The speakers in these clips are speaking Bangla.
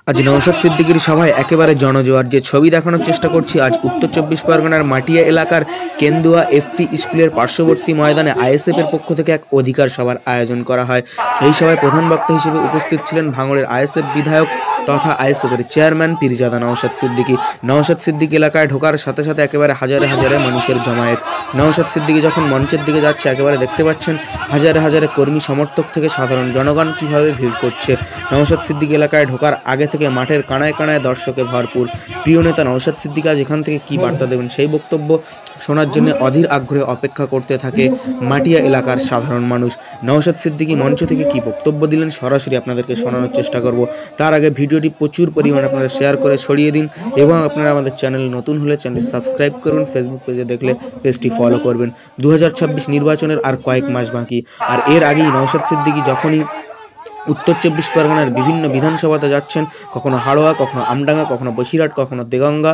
আজ নওশাদ সিদ্দিকীর সভায় একেবারে জনজোয়ার। যে ছবি দেখানোর চেষ্টা করছি, আজ উত্তর চব্বিশ পরগনার মাটিয়া এলাকার কেন্দুয়া এফপি স্কুলের পার্শ্ববর্তী ময়দানে আইএসএফ এর পক্ষ থেকে এক অধিকার সভার আয়োজন করা হয়। এই সভায় প্রধান বক্তা হিসেবে উপস্থিত ছিলেন ভাঙড়ের আইএসএফ বিধায়ক তথা আইএসএফ এর চেয়ারম্যান পীরজাদা নওশাদ সিদ্দিকী। নওশাদ সিদ্দিকী এলাকায় ঢোকার সাথে সাথে একেবারে হাজারে হাজারে মানুষের জমায়েত। নওশাদ সিদ্দিকী যখন মঞ্চের দিকে যাচ্ছে, একেবারে দেখতে পাচ্ছেন হাজারে হাজারে কর্মী সমর্থক থেকে সাধারণ জনগণ কিভাবে ভিড় করছে। নওশাদ সিদ্দিকী এলাকায় ঢোকার আগে থেকে মাঠের কানায় কানায় দর্শকে ভরপুর। প্রিয় নেতা নওশাদ সিদ্দিকী আজ এখান থেকে কি বার্তা দেবেন, সেই বক্তব্য শোনার জন্য অধীর আগ্রহে অপেক্ষা করতে থাকে মাটিয়া এলাকার সাধারণ মানুষ। নওশাদ সিদ্দিকী মঞ্চ থেকে কি বক্তব্য দিলেন সরাসরি আপনাদেরকে শোনানোর চেষ্টা করব। তার আগে ভিডিওটি প্রচুর পরিমাণে আপনারা শেয়ার করে ছড়িয়ে দিন এবং আপনারা আমাদের চ্যানেল নতুন হলে চ্যানেল সাবস্ক্রাইব করুন, ফেসবুক পেজে দেখলে পেজটি ফলো করবেন। 2026 নির্বাচনের আর কয়েক মাস বাকি, আর এর আগেই নওশাদ সিদ্দিকী যখনই উত্তর চব্বিশ পরগনার বিভিন্ন বিধানসভাতে যাচ্ছেন, কখনো হাড়োয়া, কখনো আমডাঙ্গা, কখনো বসিরহাট, কখনো দেগঙ্গা,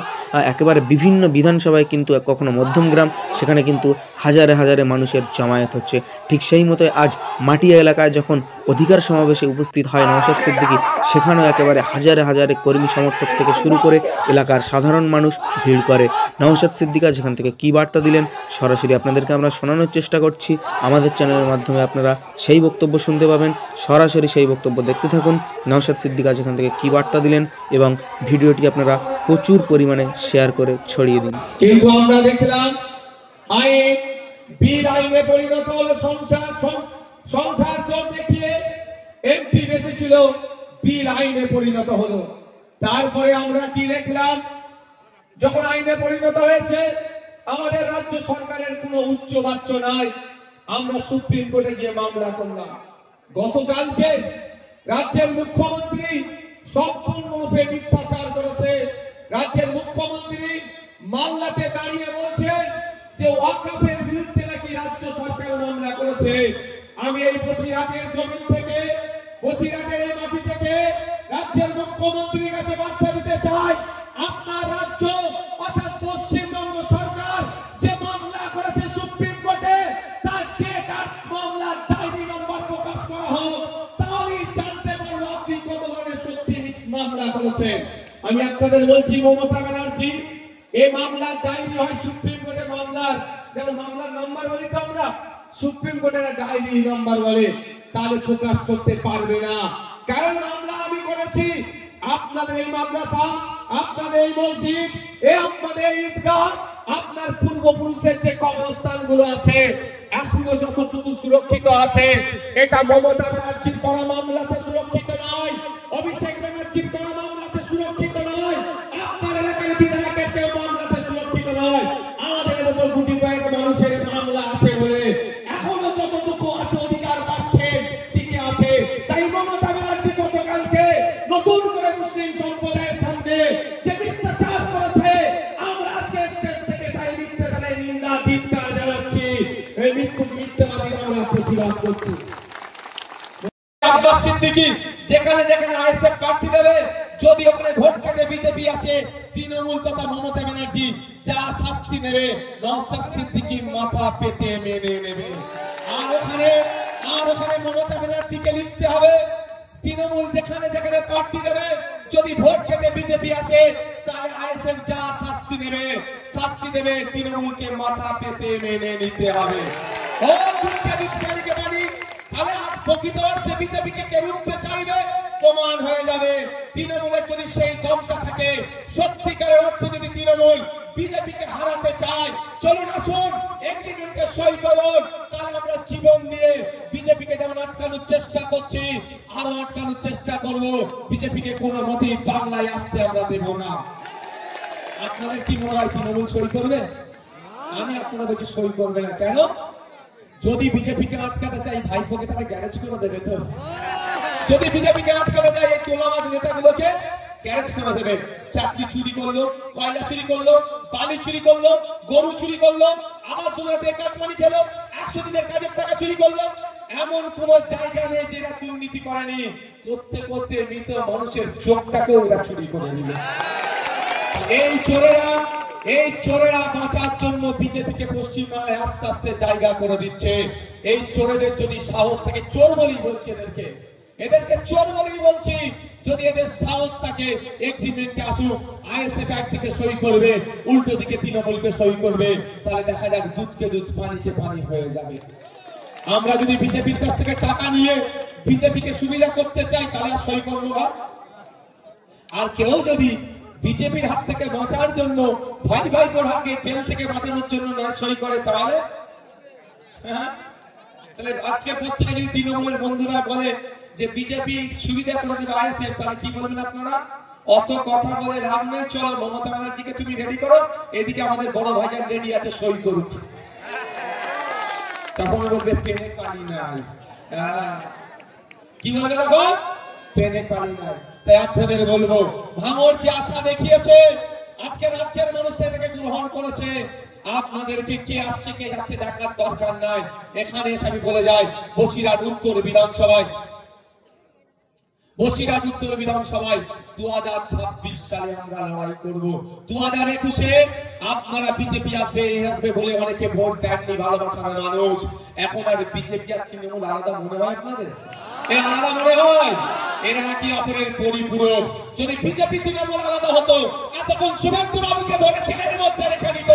একেবারে বিভিন্ন বিধানসভায় কিন্তু কখনো মধ্যমগ্রাম, সেখানে কিন্তু হাজারে হাজারে মানুষের জমায়েত হচ্ছে। ঠিক সেই মতো আজ মাটিয়া এলাকায় যখন অধিকার সমাবেশে উপস্থিত হয় নওশাদ সিদ্দিকী, সেখানেও একেবারে হাজারে হাজারে কর্মী সমর্থক থেকে শুরু করে এলাকার সাধারণ মানুষ ভিড় করে। নওশাদ সিদ্দিকী যেখান থেকে কী বার্তা দিলেন সরাসরি আপনাদেরকে আমরা শোনানোর চেষ্টা করছি। আমাদের চ্যানেলের মাধ্যমে আপনারা সেই বক্তব্য শুনতে পাবেন, সরাসরি সেই বক্তব্য দেখতে থাকুন। নওশাদ সিদ্দিকী যেখান থেকে কি বার্তা দিলেন এবং ভিডিওটি আপনারা প্রচুর পরিমাণে শেয়ার করে ছড়িয়ে দিন। কিন্তু আমরা দেখলাম আইন বীর আইনে পরিণত হলো, সংখ্যার জোর দেখিয়ে এমপি বেশিছিল, বীর আইনে পরিণত হলো। তারপরে আমরা কি দেখলাম, যখন আইনে পরিণত হয়েছে আমাদের রাজ্য সরকারের কোনো উচ্চ বাচ্চ নাই, আমরা সুপ্রিম কোর্টে গিয়ে মামলা করলাম। গতকালকে রাজ্যের মুখ্যমন্ত্রী সম্পূর্ণরূপে মিথ্যাচার করেছে। রাজ্যের মুখ্যমন্ত্রী মামলাতে দাঁড়িয়ে বলছেন যে ওয়াকফের বিরুদ্ধে নাকি রাজ্য সরকার মামলা করেছে। আমি এই বসিরহাটের জমি থেকে, বসিরহাটের এই মাটি থেকে রাজ্যের মুখ্যমন্ত্রীর কাছে বার্তা দিতে চাই, আপনার রাজ্য অর্থাৎ পশ্চিমবঙ্গ সরকার যে মামলা করেছে সুপ্রিম কোর্টে, তার ডেট আর মামলার ডায়েরি নম্বর প্রকাশ করা হোক, তাহলেই জানতে পারবো আপনি কত ধরনের সত্যি মামলা করেছেন। আমি আপনাদের বলছি, মমতা ব্যানার্জি এই মামলার ডায়েরি হয় সুপ্রিম কোর্টে মামলার, যেমন মামলার নাম্বার বলি তো আমরা, সুপ্রিম কোর্টের ডায়েরি নাম্বার বলে, তাহলে প্রকাশ করতে পারবে না। কারণ মামলা আমি করেছি, আপনাদের এই মাদ্রাসা, আপনাদের এই মসজিদ, আপনাদের এই ঈদগাহ, আপনার পূর্বপুরুষের যে কবরস্থান গুলো আছে এখনো যতটুকু সুরক্ষিত আছে, এটা মমতা ব্যানার্জির করা মামলাতে সুরক্ষিত নয়, অভিষেক ব্যানার্জির করা মামলাতে সুরক্ষিত নয়, আপনার এলাকার বিধায়কের কেউ মামলাতে সুরক্ষিত নয়। আমাদের মতো গুটি কয়েক মানুষের মামলা আছে বলে এখনো যতটুকু আছে অধিকার পাচ্ছে, টিকে আছে। তাই মমতা ব্যানার্জি গতকালকে নতুন করে মুসলিম সম্প্রদায়ের সামনে যে মিথ্যাচার করেছে, আমরা আজকে স্টেজ থেকে তাই মিথ্যাচারের নিন্দা ধিক্কার জানাচ্ছি, এই মিথ্যাবাদীর আমরা প্রতিবাদ করছি। নওশাদ সিদ্দিকী যেখানে যেখানে আইএসএফ প্রার্থী দেবে, যদি ওখানে ভোট কেটে বিজেপি আসে, তৃণমূল তথা মমতা ব্যানার্জি যা শাস্তি নেবে নওশাদ সিদ্দিকী মাথা পেতে মেনে নেবে। আর ওখানে মমতা ব্যানার্জিকে লিখতে হবে, তৃণমূল যেখানে যেখানে প্রার্থী দেবে, যদি ভোট কেটে বিজেপি আসে, তাহলে আইএসএফ যা শাস্তি দেবে তৃণমূলকে মাথা পেতে মেনে নিতে হবে। ও বিজ্ঞানীকে মানি, তাহলে প্রকৃত অর্থে বিজেপিকে কে রুখতে চাইবে প্রমাণ হয়ে যাবে। তৃণমূলের যদি সেই দমটা থাকে, সত্যিকারের অর্থে যদি তৃণমূল বিজেপিকে হারাতে চায়, চলুন আসুন এগ্রিমেন্টে সই করুন, তাহলে আমরা জীবন দিয়ে বিজেপিকে যেমন আটকানোর চেষ্টা করছি, আরো আটকানোর চেষ্টা করব। বিজেপিকে কোনো মতেই বাংলায় আসতে আমরা দেব না। আপনাদের কি মনে হয় তৃণমূল সই করবে? আমি আপনারা বলছি সই করবে না। কেন? যদি বিজেপিকে আটকাতে চাই, ভাইপোকে তাহলে গ্যারেজ করে দেবে তো। যদি বিজেপিকে আটকাতে চাই, এই তোলাবাজ নেতাগুলোকে গ্যারেজ করে দেবে। চাকরি চুরি করলো, কয়লা চুরি করলো, বালি চুরি করলো, গরু চুরি করলো, আবার জোরে বেকার পানি খেলো, 100 দিনের কাজের টাকা চুরি করলো। এমন কোন জায়গা নেই যেটা দুর্নীতি করেনি। করতে করতে মৃত মানুষের চোখটাকেও ওরা চুরি করে নিল। এই চোরেরা বাঁচার জন্য বিজেপিকে পশ্চিমবাংলায় আস্তে আস্তে জায়গা করে দিচ্ছে। এই চোরেদের যদি সাহস থেকে, চোর বলেই বলছি এদেরকে চোর বলেই বলছি, যদি এদের সাহস থাকে এগ্রিমেন্টে আসুক, আইএসএফ একদিকে সই করবে, উল্টো দিকে তৃণমূলকে সই করবে, তাহলে দেখা যাক দুধকে দুধ পানিকে পানি হয়ে যাবে। আমরা যদি বিজেপির কাছ থেকে টাকা নিয়ে বিজেপিকে সুবিধা করতে চাই তাহলে আর সই করবো না। আর কেউ যদি বিজেপির হাত থেকে বাঁচার জন্য, ভাই ভাই বোরহাকে জেল থেকে বাঁচানোর জন্য না সই করে, তাহলে তাহলে আজকে প্রত্যেকে যদি তৃণমূলের বন্ধুরা বলে যে বিজেপি সুবিধা করে দেবে আইএসএফ, তাহলে কি বলবেন আপনারা? অত কথা বলে লাভ নেই, চলো মমতা ব্যানার্জিকে তুমি রেডি করো, এদিকে আমাদের বড় ভাইজান রেডি আছে, সই করুক। তখন বলবে পেনে কালি নাই। কি বলবে দেখো? পেনে কালি নাই। তাই আপনাদের বলবো, ভাঙর যে আশা দেখিয়েছে, আজকে রাজ্যের মানুষ এটাকে গ্রহণ করেছে। আপনাদেরকে কে আসছে কে যাচ্ছে দেখার দরকার নাই। এখানে এসে আমি বলে যাই, বসিরহাট উত্তর বিধানসভায় 2026 সালে আমরা লড়াই করব। 2021-এ আপনারা বিজেপি আসবে বলে অনেকে ভোট দেননি, ভালোবাসার মানুষ। এখন আর বিজেপি আর তৃণমূল আলাদা মনে হয় আপনাদের? আলাদা মনে হয়? এরা নাকি অপরের পরিপূরক। যদি বিজেপি তৃণমূল আলাদা হতো, এতক্ষণ শুভেন্দু বাবুকে ধরে জেলের মধ্যে রেখে দিত।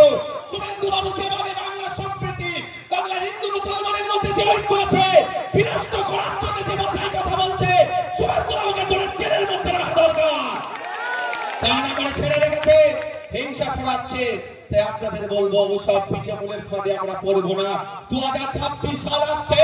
শুভেন্দু বাবু যেভাবে বাংলার সম্প্রীতি, বাংলার হিন্দু মুসলমানের মধ্যে যে ঐক্য আছে বিনষ্ট করার জন্য যে ভাষায় কথা বলছে, শুভেন্দু বাবুকে ধরে জেলের মধ্যে রাখা দরকার। তা না করে ছেড়ে রেখেছে, হিংসা ছড়াচ্ছে। তাই আপনাদের বলবো, সব বিজেপির ফাঁদে আমরা পড়বো না। 2026 সাল আসছে,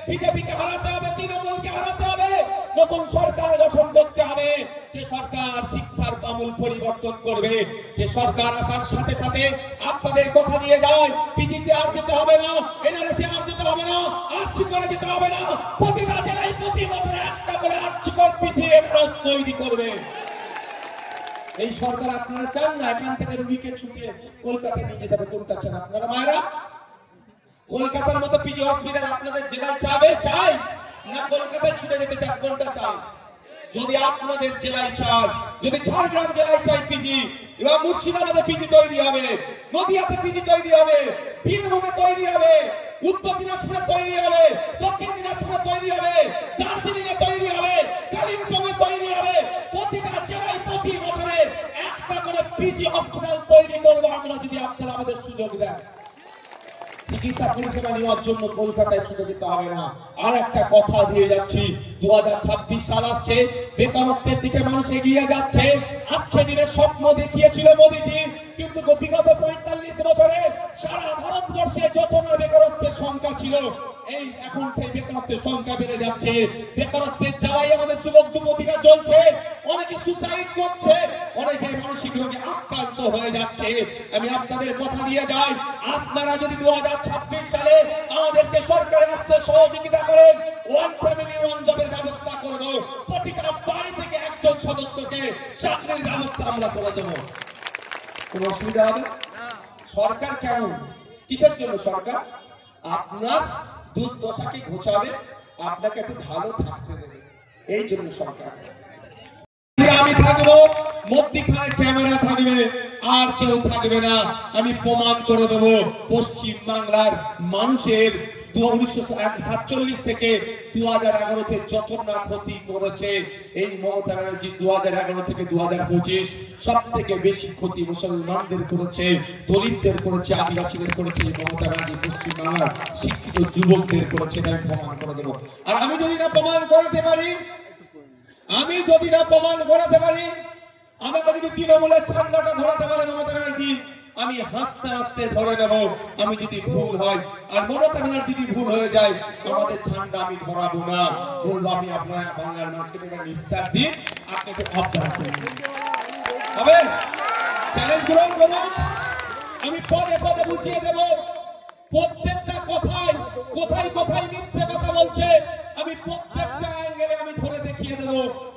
বিজেপিকে হারাতে হবে, তৃণমূলকে হারাতে হবে, নতুন সরকার গঠন করতে হবে। যে সরকার শিক্ষার আমূল পরিবর্তন করবে, যে সরকার আসার সাথে সাথে আপনাদের কথা দিয়ে যায়, পিজিতে আর যেতে হবে না, এনআরএসে আর যেতে হবে না, আর্চিকলে যেতে হবে না, প্রতিটা জেলায় প্রতি বছরে একটা করে আর্চিকল পিজিয়ে এনআরএস তৈরি করবে। এই সরকার আপনারা চান না? এখান থেকে রুগীকে ছুটিয়ে কলকাতায় নিয়ে যেতে হবে। কোনটা চান আপনারা মায়েরা? কলকাতার মতো পিজি হসপিটাল আপনাদের জেলায় চাই না কলকাতায় ছুটে যেতে চান? কোনটা চান? যদি আপনাদের জেলায় চান, যদি ঝাড়গ্রাম জেলায় চাই পিজি, এবার মুর্শিদাবাদে পিজি তৈরি হবে, নদিয়াতে পিজি তৈরি হবে, বীরভূমে তৈরি হবে, উত্তর দিনাজপুরে তৈরি হবে, দক্ষিণ দিনাজপুরে তৈরি হবে, দার্জিলিং এ তৈরি হবে, কালিম্পং এ তৈরি হবে। প্রতিটা জেলায় প্রতি বছরে একটা করে পিজি হসপিটাল তৈরি করবো আমরা, যদি আপনারা আমাদের সুযোগ দেন। চিকিৎসা পরিষেবা নেওয়ার জন্য কলকাতায় ছুটে যেতে হবে না। আর একটা কথা দিয়ে যাচ্ছি, 2026 সাল আসছে, বেকারত্বের দিকে মানুষ এগিয়ে যাচ্ছে। আজকে দিনের স্বপ্ন দেখিয়েছিল মোদিজি, কিন্তু বিগত 45 বছরে সারা ভারতবর্ষে যত না বেকারত্বের সংখ্যা ছিল, এই এখন সেই বেকারত্বের সংখ্যা বেড়ে যাচ্ছে। বেকারত্বের জ্বালায় আমাদের যুবক যুবতীরা জ্বলছে, অনেকে সুসাইড করছে, অনেকে মানসিক রোগে আক্রান্ত হয়ে যাচ্ছে। আমি আপনাদের কথা দিয়ে যাই, আপনারা যদি 2026 সালে আমাদেরকে সরকারের আসতে সহযোগিতা করেন, ওয়ান ফ্যামিলি ওয়ান জবের ব্যবস্থা করব, প্রতিটা বাড়ি থেকে একজন সদস্যকে চাকরির ব্যবস্থা আমরা করে দেব। কোনো অসুবিধা হবে? সরকার কেন, কিসের জন্য সরকার? আপনার দুর্দশাকে ঘোচাবে, আপনাকে একটু ভালো থাকতে দেবে, এই জন্য সরকার। আমি থাকবো, মধ্যখানে ক্যামেরা থাকবে, আর কেউ থাকবে না। আমি প্রমাণ করে দেব, পশ্চিম বাংলার মানুষের 1947 থেকে 2011-তে যত না ক্ষতি করেছে এই মমতা ব্যানার্জি, 2011 থেকে 2025 সব থেকে বেশি ক্ষতি মুসলমানদের করেছে, দলিতদের করেছে, আদিবাসীদের করেছে এই মমতা ব্যানার্জি। পশ্চিম বাংলার শিক্ষিত যুবকদের করেছে, আমি প্রমাণ করে দেব। আর আমি যদি না প্রমাণ করাতে পারি, আমাকে যদি তৃণমূলের ঠান্ডাটা ধরাতে পারে মমতা ব্যানার্জি, আমি হাসতে হাসতে ধরে নেব। আমি যদি ভুল হয় আর মমতা ব্যানার্জি যদি ভুল হয়ে যায়, আমাদের ঠান্ডা আমি ধরাবো না, বলবো আমি আপনার বাংলার মানুষকে নিস্তার দিন, আপনি একটু আপনার হবে চ্যালেঞ্জ গ্রহণ করুন। আমি পদে পদে বুঝিয়ে দেব, প্রত্যেকটা কোথায় মিথ্যে কথা বলছে, আমি প্রত্যেকটা অ্যাঙ্গেলে আমি ধরে দেখিয়ে দেব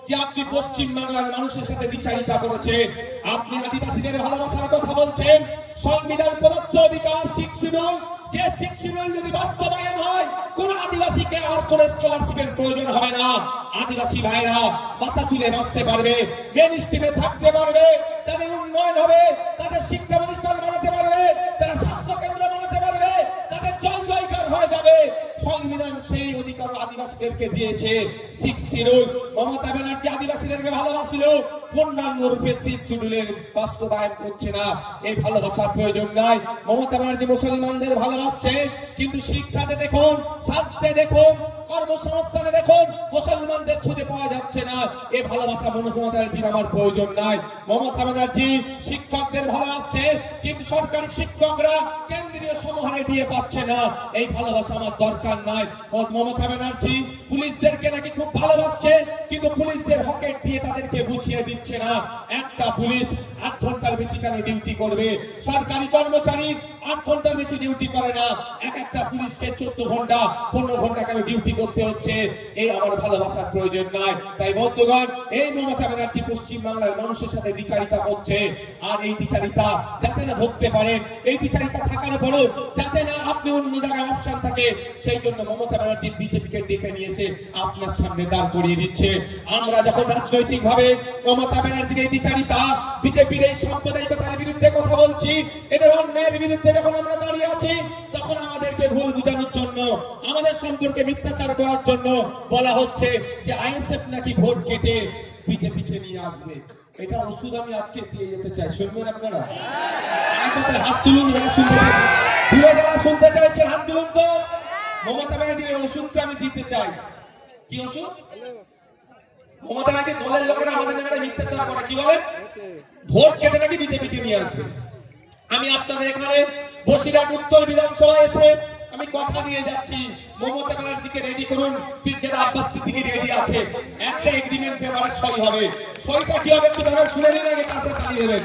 যে আপনি পশ্চিম বাংলার মানুষের সাথে বিচারিতা করেছেন, আপনি আদিবাসীদের ভালোবাসার কথা বলছেন। সংবিধান প্রদত্ত অধিকার 6 শিডিউল, যে 6 শিডিউল যদি বাস্তবায়ন হয়, কোন আদিবাসীকে আর কোন স্কলারশিপের প্রয়োজন হবে না। আদিবাসী ভাইরা মাথা তুলে বাঁচতে পারবে, মেন স্ট্রিমে থাকতে পারবে, তাদের উন্নয়ন হবে, তাদের শিক্ষা প্রতিষ্ঠান বানাতে পারবে, তারা স্বাস্থ্য কেন্দ্র বানাতে পারবে, তাদের জল জয়কার হয়ে যাবে। সংবিধান সেই অধিকার আদিবাসীদেরকে দিয়েছে। 6 শিডিউল মমতা ব্যানার্জি আদিবাসীদেরকে ভালোবাসিল, পূর্ণাঙ্গ রূপে 6 শিডিউলের বাস্তবায়ন করছে না। এই ভালোবাসার প্রয়োজন নাই। মমতা ব্যানার্জি মুসলমানদের ভালোবাসছে, কিন্তু শিক্ষাতে দেখুন, স্বাস্থ্যে দেখুন, কর্মসংস্থানে দেখুন, মুসলমানদের খুঁজে পাওয়া যাচ্ছে না। এই ভালোবাসা মমতা ব্যানার্জির আমার প্রয়োজন নাই। মমতা ব্যানার্জি শিক্ষকদের ভালোবাসছে, কিন্তু সরকারি শিক্ষকরা কেন্দ্রীয় সমাহারে দিয়ে পাচ্ছে না। এই ভালোবাসা আমার দরকার নাই। মমতা ব্যানার্জি পুলিশদেরকে নাকি খুব ভালোবাসছে, কিন্তু পুলিশদের হকেট দিয়ে তাদেরকে বুঝিয়ে দিচ্ছে না। একটা পুলিশ 8 ঘন্টার বেশি কেন ডিউটি করবে? সরকারি কর্মচারী 8 ঘন্টার বেশি ডিউটি করে না। একটা পুলিশকে 14 ঘন্টা 15 ঘন্টা কেন ডিউটি করতে হচ্ছে? এই আমার ভালোবাসার প্রয়োজন নাই। তাই বন্ধুগণ, এই মমতা ব্যানার্জি পশ্চিম বাংলার মানুষের সাথে দ্বিচারিতা করছে। আর এই দ্বিচারিতা যাতে না ধরতে পারেন, এই দ্বিচারিতা থাকার পরও যাতে না আপনি অন্য জায়গায় অপশন থাকে, সেই জন্য মমতা ব্যানার্জি বিজেপিকে ডেকে নিয়েছে, আপনার সামনে দাঁড় করিয়ে দিচ্ছে। আমরা যখন রাজনৈতিক ভাবে মমতা ব্যানার্জির এই দ্বিচারিতা, বিজেপির এই সাম্প্রদায়িকতার বিরুদ্ধে কথা বলছি, এদের অন্যায়ের বিরুদ্ধে যখন আমরা দাঁড়িয়ে আছি, তখন আমাদেরকে ভুল বোঝানোর জন্য, আমাদের সম্পর্কে মিথ্যাচার করার জন্য বলা হচ্ছে যে আইএসএফ নাকি ভোট কেটে বিজেপিকে নিয়ে আসবে। এটা ওষুধ আমি আজকে দিয়ে যেতে চাই, শুনবেন আপনারা? হাত তুলুন যারা শুনতে চাইছেন, যারা শুনতে চাইছেন হাত তুলুন তো। মমতা ব্যানার্জির ওষুধটা আমি দিতে চাই। কি ওষুধ? মমতা ব্যানার্জির দলের লোকেরা আমাদের নামে মিথ্যাচার করে, কি বলে? ভোট কেটে নাকি বিজেপিকে নিয়ে আসবে। আমি আপনাদের এখানে বসিরহাট উত্তর বিধানসভায় এসে আমি কথা দিয়ে যাচ্ছি, মমতা ব্যানার্জিকে রেডি করুন। পিরজাদা আব্বাস সিদ্দিকী রেডি আছে, একটা এগ্রিমেন্ট পেপারে সই হবে। সইটা কি হবে একটু দাঁড়ান, শুনে নিন আগে, তারপরে তাড়িয়ে দেবেন।